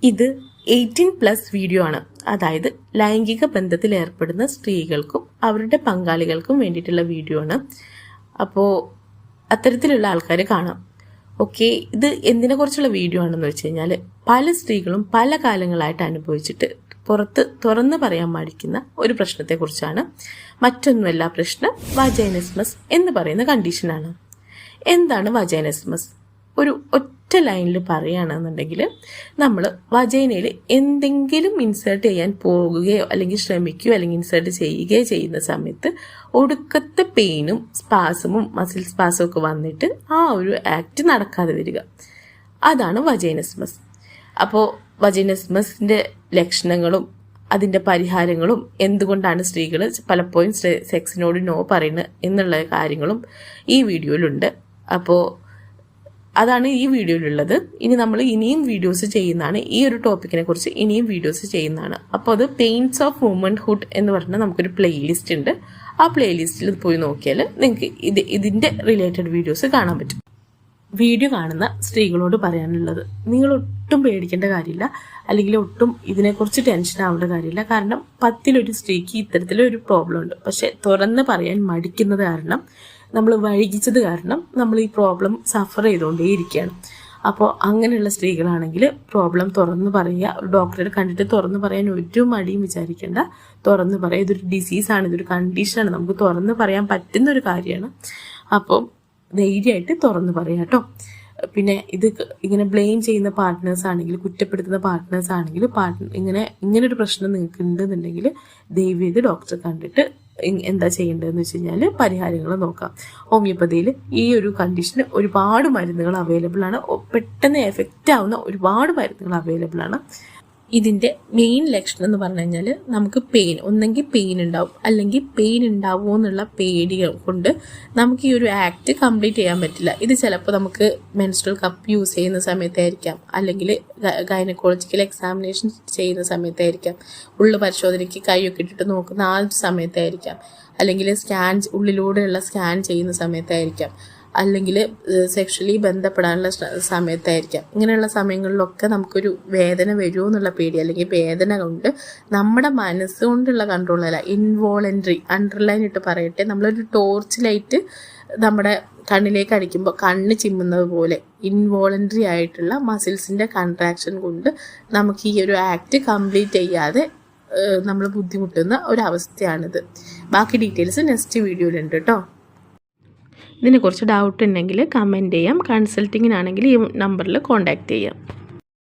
ഇത് 18+ വീഡിയോ ആണ്. അതായത് ലൈംഗിക ബന്ധത്തിൽ ഏർപ്പെടുന്ന സ്ത്രീകൾക്കും അവരുടെ പങ്കാളികൾക്കും വേണ്ടിയിട്ടുള്ള വീഡിയോ ആണ്. അപ്പോൾ അത്തരത്തിലുള്ള ആൾക്കാർ കാണാം. ഓക്കെ, ഇത് എന്തിനെ കുറിച്ചുള്ള വീഡിയോ ആണെന്ന് വെച്ച് കഴിഞ്ഞാൽ പല സ്ത്രീകളും പല കാലങ്ങളായിട്ട് അനുഭവിച്ചിട്ട് പുറത്ത് തുറന്നു പറയാൻ മടിക്കുന്ന ഒരു പ്രശ്നത്തെക്കുറിച്ചാണ്. മറ്റൊന്നുമല്ല, പ്രശ്നം വജൈനിസ്മസ് എന്ന് പറയുന്ന കണ്ടീഷനാണ്. എന്താണ് വജൈനിസ്മസ്? ഒരു ഒറ്റ ലൈനിൽ പറയുകയാണെന്നുണ്ടെങ്കിൽ നമ്മൾ വജൈനയിൽ എന്തെങ്കിലും ഇൻസേർട്ട് ചെയ്യാൻ പോകുകയോ അല്ലെങ്കിൽ ശ്രമിക്കുകയോ അല്ലെങ്കിൽ ഇൻസേർട്ട് ചെയ്യുകയോ ചെയ്യുന്ന സമയത്ത് ഒടുക്കത്തെ പെയിനും സ്പാസമും മസിൽ സ്പാസും ഒക്കെ വന്നിട്ട് ആ ഒരു ആക്ട് നടക്കാതെ വരിക, അതാണ് വജൈനിസ്മസ്. അപ്പോൾ വജൈനിസ്മസിൻ്റെ ലക്ഷണങ്ങളും അതിൻ്റെ പരിഹാരങ്ങളും എന്തുകൊണ്ടാണ് സ്ത്രീകൾ പലപ്പോഴും സെക്സിനോട് നോ പറയുന്നത് എന്നുള്ള കാര്യങ്ങളും ഈ വീഡിയോയിലുണ്ട്. അപ്പോൾ അതാണ് ഈ വീഡിയോയിലുള്ളത്. ഇനി നമ്മൾ ഇനിയും വീഡിയോസ് ചെയ്യുന്നതാണ്, ഈ ഒരു ടോപ്പിക്കിനെ കുറിച്ച് ഇനിയും വീഡിയോസ് ചെയ്യുന്നതാണ്. അപ്പോൾ അത് പെയിൻസ് ഓഫ് വുമൺഹുഡ് എന്ന് പറഞ്ഞാൽ നമുക്കൊരു പ്ലേലിസ്റ്റ് ഉണ്ട്. ആ പ്ലേലിസ്റ്റിൽ പോയി നോക്കിയാൽ നിങ്ങൾക്ക് ഇതിൻ്റെ റിലേറ്റഡ് വീഡിയോസ് കാണാൻ പറ്റും. വീഡിയോ കാണുന്ന സ്ത്രീകളോട് പറയാനുള്ളത്, നിങ്ങൾ ഒട്ടും പേടിക്കേണ്ട കാര്യമില്ല, അല്ലെങ്കിൽ ഒട്ടും ഇതിനെക്കുറിച്ച് ടെൻഷൻ ആവേണ്ട കാര്യമില്ല. കാരണം 10 സ്ത്രീക്ക് ഇത്തരത്തിലൊരു പ്രോബ്ലം ഉണ്ട്. പക്ഷെ തുറന്ന് പറയാൻ മടിക്കുന്നത് കാരണം, നമ്മൾ വൈകിച്ചത് കാരണം നമ്മൾ ഈ പ്രോബ്ലം സഫർ ചെയ്തുകൊണ്ടേയിരിക്കുകയാണ്. അപ്പോൾ അങ്ങനെയുള്ള സ്ത്രീകളാണെങ്കിൽ പ്രോബ്ലം തുറന്ന് പറയുക. ഒരു ഡോക്ടറെ കണ്ടിട്ട് തുറന്ന് പറയാൻ ഒരു മടിയും വിചാരിക്കേണ്ട. തുറന്ന് പറയുക. ഇതൊരു ഡിസീസാണ്, ഇതൊരു കണ്ടീഷനാണ്, നമുക്ക് തുറന്ന് പറയാൻ പറ്റുന്ന ഒരു കാര്യമാണ്. അപ്പോൾ ധൈര്യമായിട്ട് തുറന്ന് പറയാം കേട്ടോ. പിന്നെ ഇത് ഇങ്ങനെ ബ്ലെയിം ചെയ്യുന്ന പാർട്ട്നേഴ്സ് ആണെങ്കിൽ, കുറ്റപ്പെടുത്തുന്ന പാർട്ട്നേഴ്സ് ആണെങ്കിൽ, ഇങ്ങനൊരു പ്രശ്നം നിങ്ങൾക്ക് ഉണ്ടെന്നുണ്ടെങ്കിൽ ദയവ് ചെയ്ത് ഡോക്ടറെ കണ്ടിട്ട് എന്താ ചെയ്യേണ്ടതെന്ന് വെച്ച് കഴിഞ്ഞാൽ പരിഹാരങ്ങൾ നോക്കാം. ഹോമിയോപ്പതിയിൽ ഈ ഒരു കണ്ടീഷന് ഒരുപാട് മരുന്നുകൾ അവൈലബിൾ ആണ്. പെട്ടെന്ന് എഫക്റ്റ് ആവുന്ന ഒരുപാട് മരുന്നുകൾ അവൈലബിൾ ആണ്. ഇതിൻ്റെ മെയിൻ ലക്ഷണം എന്ന് പറഞ്ഞു കഴിഞ്ഞാൽ നമുക്ക് ഒന്നെങ്കിൽ പെയിൻ ഉണ്ടാവും, അല്ലെങ്കിൽ പെയിൻ ഉണ്ടാവുമോ എന്നുള്ള പേടി കൊണ്ട് നമുക്ക് ഈ ഒരു ആക്ട് കംപ്ലീറ്റ് ചെയ്യാൻ പറ്റില്ല. ഇത് ചിലപ്പോൾ നമുക്ക് മെൻസ്ട്രൽ കപ്പ് യൂസ് ചെയ്യുന്ന സമയത്തായിരിക്കാം, അല്ലെങ്കിൽ ഗൈനക്കോളജിക്കൽ എക്സാമിനേഷൻ ചെയ്യുന്ന സമയത്തായിരിക്കാം, ഉള്ളു പരിശോധനയ്ക്ക് കൈയൊക്കെ ഇട്ടിട്ട് നോക്കുന്ന ആ സമയത്തായിരിക്കാം, അല്ലെങ്കിൽ ഉള്ളിലൂടെയുള്ള സ്കാൻ ചെയ്യുന്ന സമയത്തായിരിക്കാം, അല്ലെങ്കിൽ സെക്ഷലി ബന്ധപ്പെടാനുള്ള സമയത്തായിരിക്കാം. ഇങ്ങനെയുള്ള സമയങ്ങളിലൊക്കെ നമുക്കൊരു വേദന വരുമോ എന്നുള്ള പേടി, അല്ലെങ്കിൽ വേദന കൊണ്ട് നമ്മുടെ മനസ്സുകൊണ്ടുള്ള കൺട്രോളല്ല, ഇൻവോളണ്ടറി, അണ്ടർലൈൻ ഇട്ട് പറയട്ടെ, നമ്മളൊരു ടോർച്ച് ലൈറ്റ് നമ്മുടെ കണ്ണിലേക്ക് അടിക്കുമ്പോൾ കണ്ണ് ചിമ്മുന്നത് പോലെ ഇൻവോളണ്ടറി ആയിട്ടുള്ള മസിൽസിൻ്റെ കൺട്രാക്ഷൻ കൊണ്ട് നമുക്ക് ഈ ഒരു ആക്ട് കംപ്ലീറ്റ് ചെയ്യാതെ നമ്മൾ ബുദ്ധിമുട്ടുന്ന ഒരവസ്ഥയാണിത്. ബാക്കി ഡീറ്റെയിൽസ് നെക്സ്റ്റ് വീഡിയോയിലുണ്ട് കേട്ടോ. ഇതിനെക്കുറിച്ച് ഡൗട്ട് ഉണ്ടെങ്കിൽ കമൻറ്റ് ചെയ്യാം. കൺസൾട്ടിങ്ങിനാണെങ്കിൽ ഈ നമ്പറിൽ കോൺടാക്റ്റ് ചെയ്യാം.